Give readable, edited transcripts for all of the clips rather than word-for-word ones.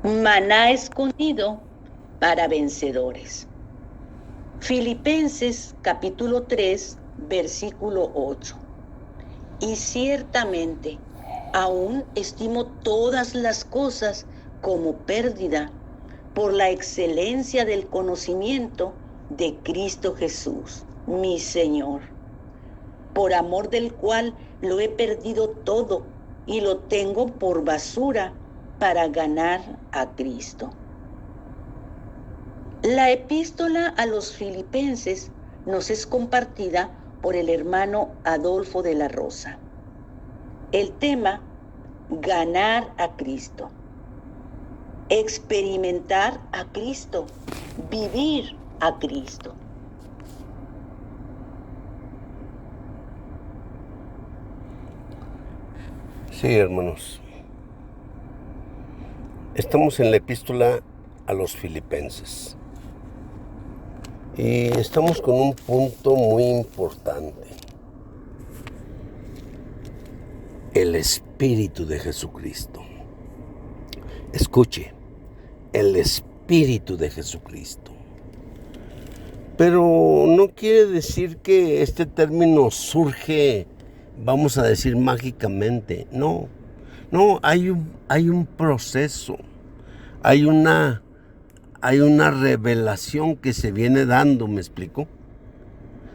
maná escondido para vencedores. Filipenses capítulo 3, versículo 8. Y ciertamente, aún estimo todas las cosas como pérdida por la excelencia del conocimiento de Cristo Jesús, mi Señor, por amor del cual lo he perdido todo y lo tengo por basura para ganar a Cristo. La epístola a los filipenses nos es compartida por el hermano Adolfo de la Rosa. El tema: ganar a Cristo, experimentar a Cristo, vivir a Cristo. Sí, hermanos. Estamos en la epístola a los filipenses. Y estamos con un punto muy importante. El Espíritu de Jesucristo. Escuche, el Espíritu de Jesucristo. Pero no quiere decir que este término surge, vamos a decir, mágicamente. No, hay un proceso, hay una revelación que se viene dando, ¿me explico?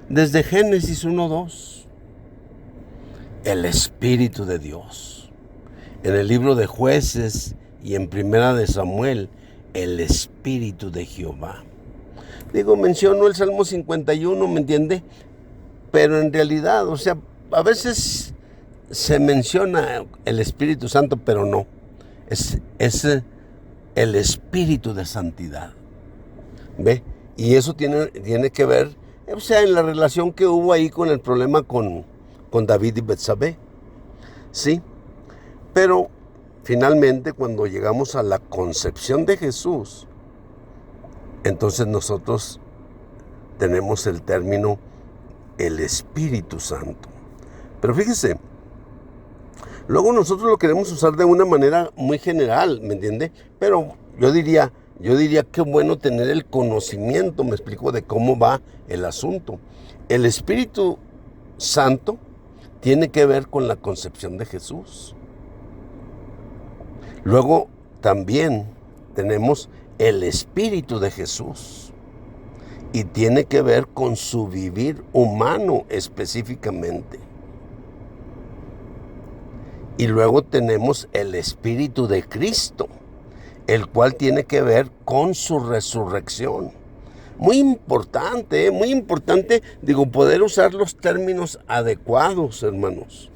Desde Génesis 1:2, el Espíritu de Dios. En el libro de Jueces y en Primera de Samuel, el Espíritu de Jehová. Menciono el Salmo 51, ¿me entiende? Pero en realidad, a veces se menciona el Espíritu Santo, pero no. Es el Espíritu de santidad. ¿Ve? Y eso tiene que ver, en la relación que hubo ahí con el problema con David y Betsabé. ¿Sí? Pero finalmente, cuando llegamos a la concepción de Jesús, entonces nosotros tenemos el término el Espíritu Santo. Pero fíjese, luego nosotros lo queremos usar de una manera muy general, ¿me entiende? Pero yo diría que bueno tener el conocimiento, me explico, de cómo va el asunto. El Espíritu Santo tiene que ver con la concepción de Jesús. Luego también tenemos el Espíritu de Jesús y tiene que ver con su vivir humano específicamente. Y luego tenemos el Espíritu de Cristo, el cual tiene que ver con su resurrección. Muy importante, poder usar los términos adecuados, hermanos.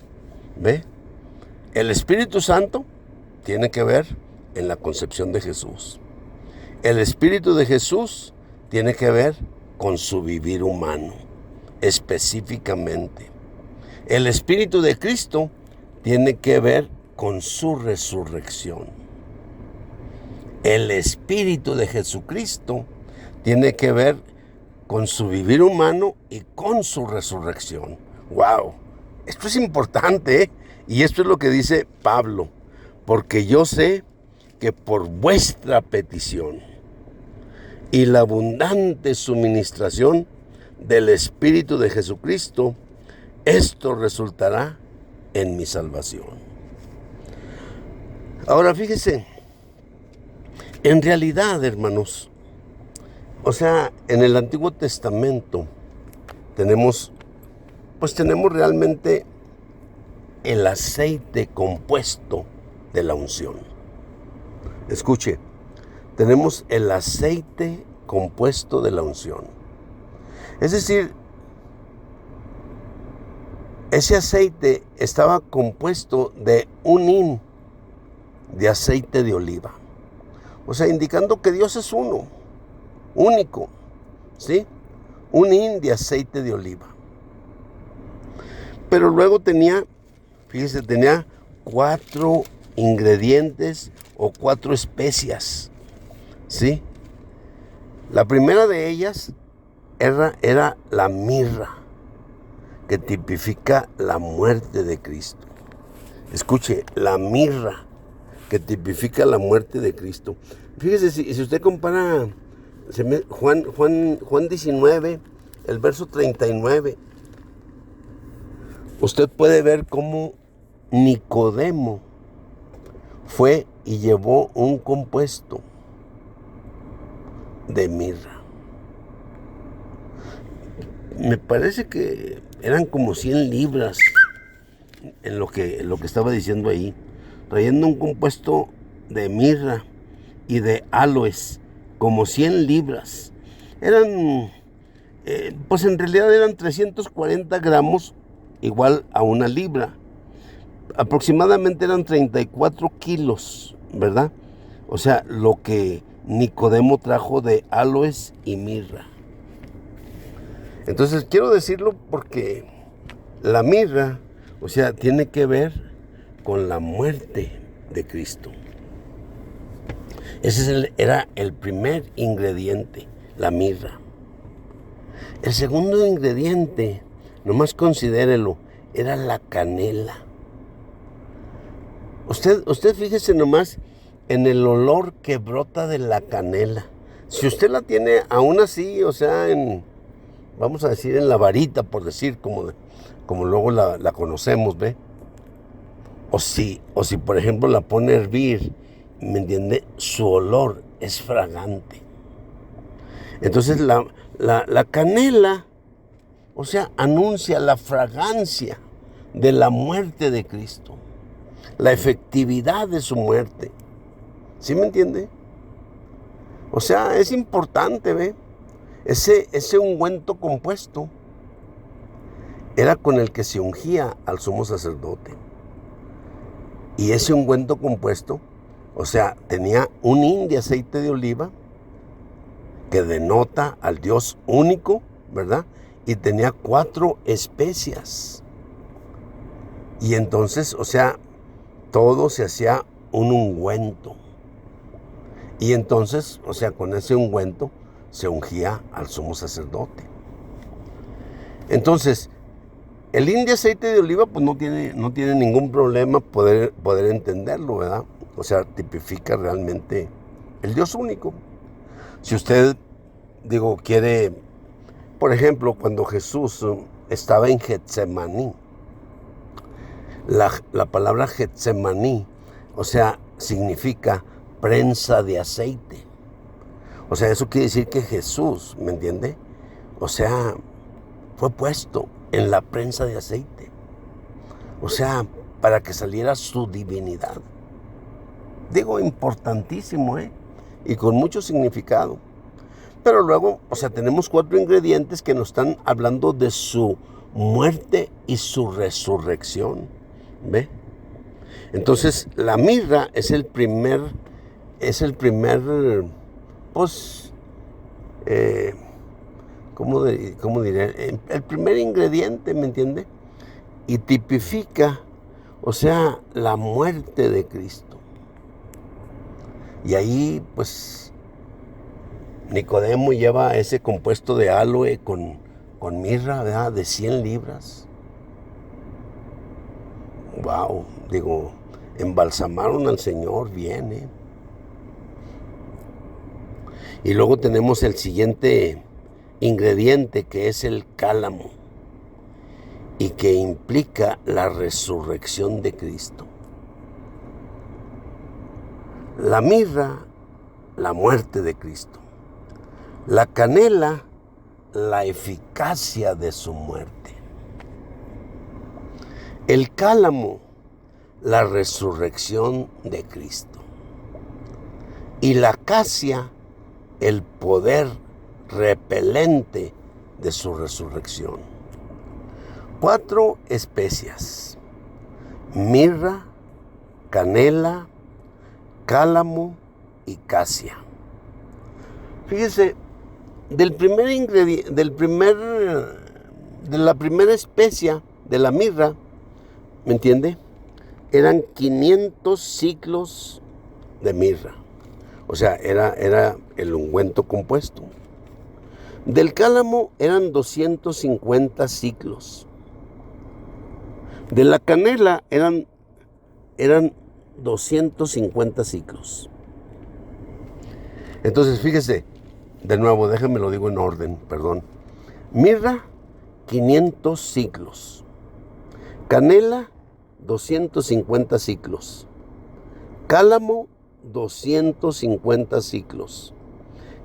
¿Ve? El Espíritu Santo tiene que ver en la concepción de Jesús. El Espíritu de Jesús tiene que ver con su vivir humano, específicamente. El Espíritu de Cristo tiene que ver con su resurrección. El Espíritu de Jesucristo tiene que ver con su vivir humano y con su resurrección. ¡Wow! Esto es importante, ¿eh? Y esto es lo que dice Pablo. Porque yo sé que por vuestra petición y la abundante suministración del Espíritu de Jesucristo, esto resultará en mi salvación. Ahora fíjese, en realidad, hermanos, en el Antiguo Testamento tenemos realmente el aceite compuesto de la unción. Escuche, tenemos el aceite compuesto de la unción. Es decir, ese aceite estaba compuesto de un hin de aceite de oliva. Indicando que Dios es uno, único, ¿sí? Un hin de aceite de oliva. Pero luego tenía 4 ingredientes o 4 especias, ¿sí? La primera de ellas era la mirra, que tipifica la muerte de Cristo. Escuche, la mirra. que tipifica la muerte de Cristo. Fíjese, si usted compara Juan 19, el verso 39, usted puede ver cómo Nicodemo fue y llevó un compuesto de mirra. Me parece que eran como 100 libras en lo que estaba diciendo ahí, trayendo un compuesto de mirra y de aloes, como 100 libras. Eran, pues en realidad eran 340 gramos, igual a una libra. Aproximadamente eran 34 kilos, ¿verdad? O sea, lo que Nicodemo trajo de aloes y mirra. Entonces quiero decirlo porque la mirra, o sea, tiene que ver con la muerte de Cristo. Ese era el primer ingrediente, la mirra. El segundo ingrediente, nomás considérelo, era la canela. Usted fíjese nomás en el olor que brota de la canela. Si usted la tiene aún así, o sea, vamos a decir en la varita, por decir, como luego la conocemos, ¿ve? O si por ejemplo la pone a hervir, ¿me entiende? Su olor es fragante. Entonces la canela, o sea, anuncia la fragancia de la muerte de Cristo, la efectividad de su muerte. ¿Sí me entiende? O sea, es importante, ¿ve? Ese ungüento compuesto era con el que se ungía al sumo sacerdote. Y ese ungüento compuesto, o sea, tenía un hin de aceite de oliva que denota al Dios único, ¿verdad? Y tenía 4 especias. Y entonces, o sea, todo se hacía un ungüento. Y entonces, o sea, con ese ungüento se ungía al sumo sacerdote. Entonces, el hin de aceite de oliva, pues no tiene ningún problema poder entenderlo, ¿verdad? O sea, tipifica realmente el Dios único. Si usted, quiere, por ejemplo, cuando Jesús estaba en Getsemaní, la palabra Getsemaní, o sea, significa prensa de aceite. O sea, eso quiere decir que Jesús, ¿me entiende? O sea, fue puesto en la prensa de aceite. O sea, para que saliera su divinidad. Importantísimo, y con mucho significado. Pero luego, o sea, tenemos 4 ingredientes que nos están hablando de su muerte y su resurrección. ¿Ve? Entonces, la mirra es el primer, pues, ¿cómo diré? El primer ingrediente, ¿me entiende? Y tipifica, o sea, la muerte de Cristo. Y ahí, pues, Nicodemo lleva ese compuesto de aloe con mirra, ¿verdad? De 100 libras. Wow, embalsamaron al Señor bien, Y luego tenemos el siguiente ingrediente, que es el cálamo, y que implica la resurrección de Cristo. La mirra, la muerte de Cristo. La canela, la eficacia de su muerte. El cálamo, la resurrección de Cristo. Y la acacia, el poder repelente de su resurrección. 4 especias: mirra, canela, cálamo y casia. Fíjese, de la primera especia, de la mirra, ¿me entiende? Eran 500 ciclos de mirra. O sea, era el ungüento compuesto. Del cálamo eran 250 ciclos. De la canela eran 250 ciclos. Entonces, fíjese, de nuevo, déjenme lo digo en orden, perdón. Mirra, 500 ciclos. Canela, 250 ciclos. Cálamo, 250 ciclos.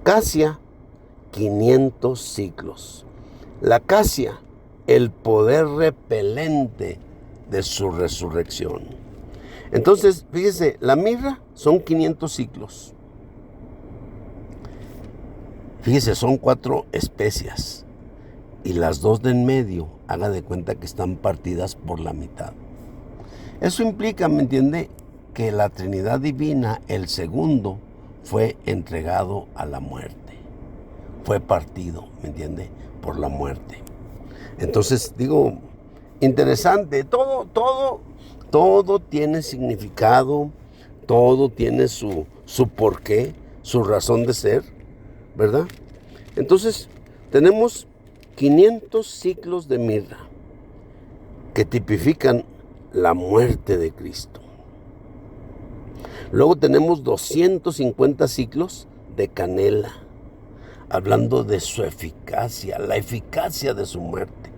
Casia, 500 ciclos. La casia, el poder repelente de su resurrección. Entonces, fíjese, la mirra son 500 ciclos. Fíjese, son 4 especias. Y las 2 de en medio, haga de cuenta que están partidas por la mitad. Eso implica, ¿me entiende?, que la Trinidad Divina, el segundo, fue entregado a la muerte. Fue partido, ¿me entiende?, por la muerte. Entonces, digo, interesante, todo tiene significado, todo tiene su porqué, su razón de ser, ¿verdad? Entonces, tenemos 500 ciclos de mirra que tipifican la muerte de Cristo. Luego tenemos 250 ciclos de canela, hablando de su eficacia, la eficacia de su muerte,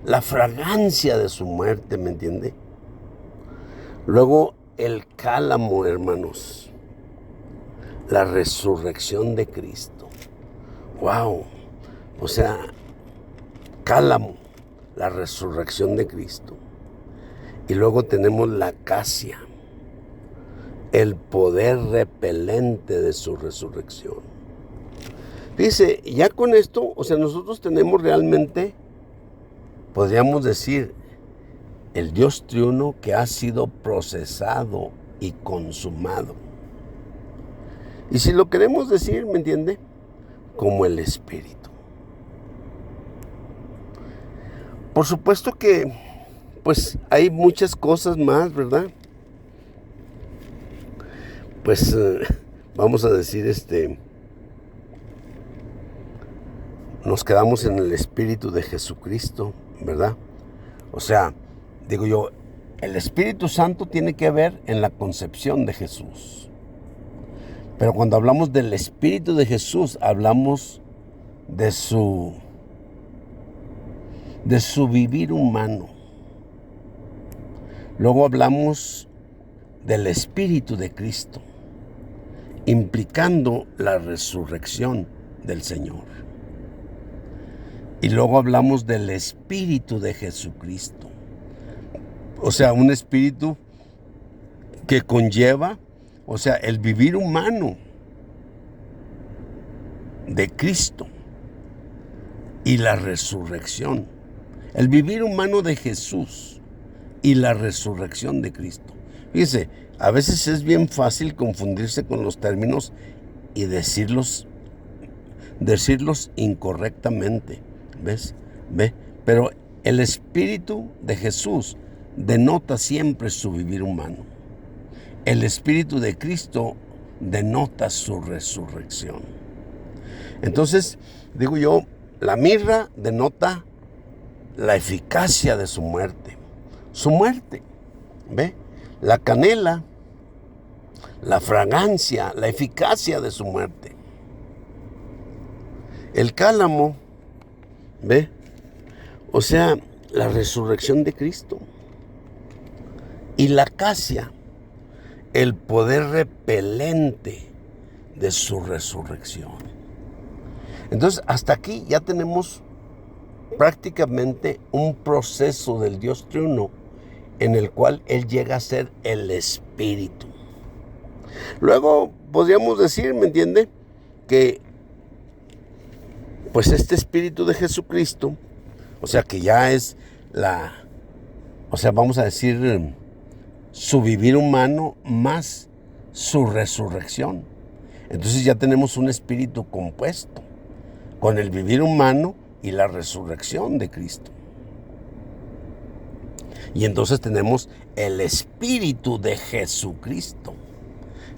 la fragancia de su muerte, ¿me entiende? Luego el cálamo, hermanos, la resurrección de Cristo. ¡Wow! O sea, cálamo, la resurrección de Cristo. Y luego tenemos la casia, el poder repelente de su resurrección. Dice, ya con esto, o sea, nosotros tenemos realmente, podríamos decir, el Dios triuno que ha sido procesado y consumado. Y si lo queremos decir, ¿me entiende?, como el Espíritu. Por supuesto que, pues, hay muchas cosas más, ¿verdad? Pues, vamos a decir, nos quedamos en el Espíritu de Jesucristo, ¿verdad? O sea, digo yo, el Espíritu Santo tiene que ver en la concepción de Jesús. Pero cuando hablamos del Espíritu de Jesús, hablamos de su vivir humano. Luego hablamos del Espíritu de Cristo, implicando la resurrección del Señor. Y luego hablamos del Espíritu de Jesucristo. O sea, un espíritu que conlleva, o sea, el vivir humano de Cristo y la resurrección. El vivir humano de Jesús y la resurrección de Cristo. Fíjese, a veces es bien fácil confundirse con los términos y decirlos incorrectamente. ¿Ves? ¿Ve? Pero el Espíritu de Jesús denota siempre su vivir humano. El Espíritu de Cristo denota su resurrección. Entonces, digo yo, la mirra denota la eficacia de su muerte. Su muerte, ¿ve? La canela, la fragancia, la eficacia de su muerte. El cálamo, ¿ve? O sea, la resurrección de Cristo. Y la casia, el poder repelente de su resurrección. Entonces, hasta aquí ya tenemos prácticamente un proceso del Dios triuno en el cual Él llega a ser el Espíritu. Luego podríamos decir, ¿me entiende?, que pues este Espíritu de Jesucristo, o sea, que ya es vamos a decir, su vivir humano más su resurrección. Entonces ya tenemos un espíritu compuesto con el vivir humano y la resurrección de Cristo. Y entonces tenemos el Espíritu de Jesucristo.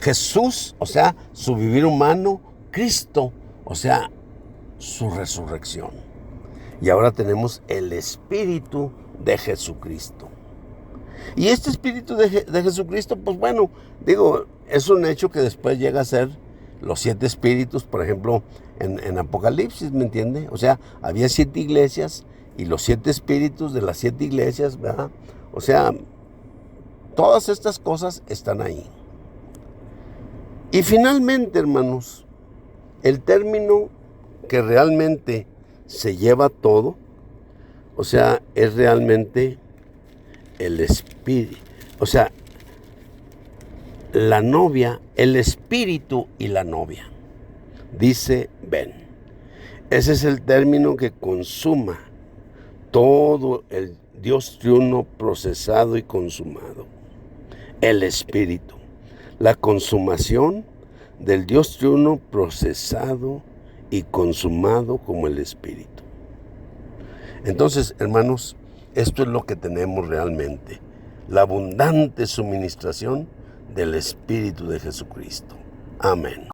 Jesús, o sea, su vivir humano, Cristo, o sea, su resurrección. Y ahora tenemos el Espíritu de Jesucristo. Y este Espíritu de Jesucristo, pues bueno, digo, es un hecho que después llega a ser los 7 espíritus, por ejemplo, en Apocalipsis, ¿me entiende? O sea, había 7 iglesias y los 7 espíritus de las 7 iglesias, ¿verdad? O sea, todas estas cosas están ahí. Y finalmente, hermanos, el término que realmente se lleva todo, o sea, es realmente el espíritu, o sea, la novia, el espíritu y la novia. Dice, ven. Ese es el término que consuma todo el Dios triuno procesado y consumado. El espíritu. La consumación del Dios triuno procesado y consumado como el espíritu. Entonces, hermanos, esto es lo que tenemos realmente. La abundante suministración del Espíritu de Jesucristo. Amén.